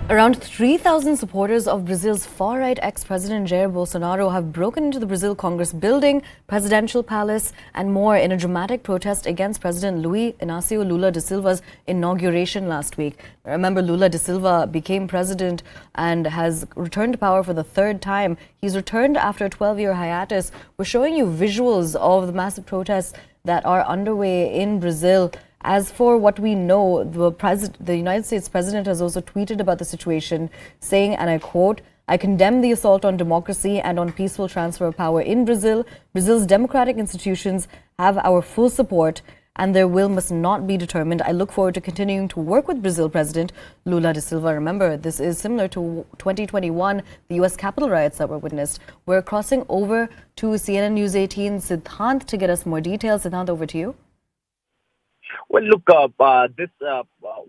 Around 3,000 supporters of Brazil's far-right ex-president Jair Bolsonaro have broken into the Brazil Congress building, presidential palace, and more in a dramatic protest against President Luiz Inácio Lula da Silva's inauguration last week. Remember, Lula da Silva became president and has returned to power for the third time. He's returned after a 12-year hiatus. We're showing you visuals of the massive protests that are underway in Brazil. As for what we know, the United States president has also tweeted about the situation, saying, and I quote, "I condemn the assault on democracy and on peaceful transfer of power in Brazil. Brazil's democratic institutions have our full support, and their will must not be determined. I look forward to continuing to work with Brazil President Lula da Silva." Remember, this is similar to 2021, the U.S. Capitol riots that were witnessed. We're crossing over to CNN News 18, Siddhant, to get us more details. Siddhant, over to you. Well, look,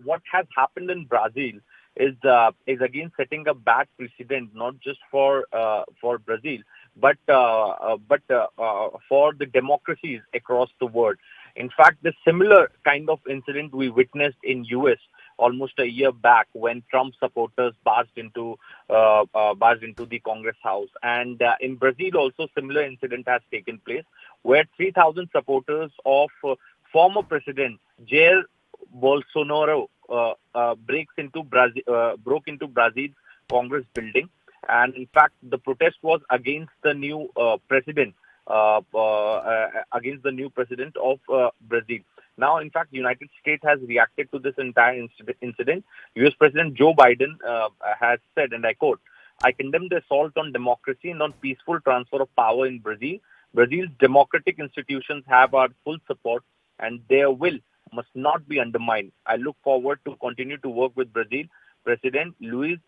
what has happened in Brazil is again setting a bad precedent, not just for Brazil, but for the democracies across the world. In fact, the similar kind of incident we witnessed in U.S. almost a year back when Trump supporters barged into the Congress House, and in Brazil also similar incident has taken place where 3,000 supporters of former President Jair Bolsonaro broke into Brazil's Congress building, and in fact the protest was against the new president of Brazil. Now, in fact, the United States has reacted to this entire incident. U.S. President Joe Biden has said, and I quote, "I condemn the assault on democracy and on peaceful transfer of power in Brazil. Brazil's democratic institutions have our full support, and their will must not be undermined. I look forward to continue to work with Brazil President Luiz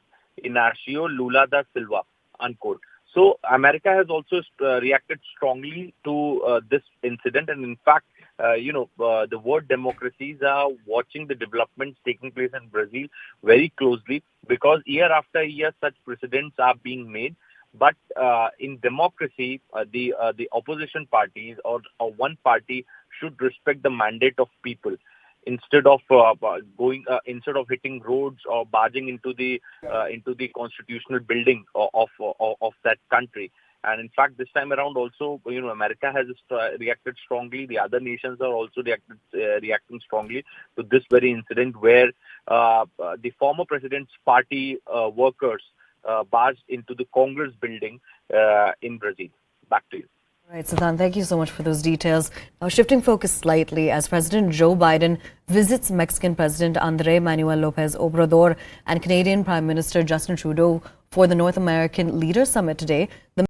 Inácio Lula da Silva," unquote. So America has also reacted strongly to this incident, and in fact, the world democracies are watching the developments taking place in Brazil very closely, because year after year such precedents are being made. But in democracy, the opposition parties or one party should respect the mandate of people instead of instead of hitting roads or barging into the constitutional building of that country. And in fact, this time around also, America has reacted strongly. The other nations are also reacting strongly to this very incident where the former president's party workers barged into the Congress building in Brazil. Back to you. Right, Siddhant, thank you so much for those details. Now, shifting focus slightly, as President Joe Biden visits Mexican President Andrés Manuel López Obrador and Canadian Prime Minister Justin Trudeau for the North American Leaders Summit today, the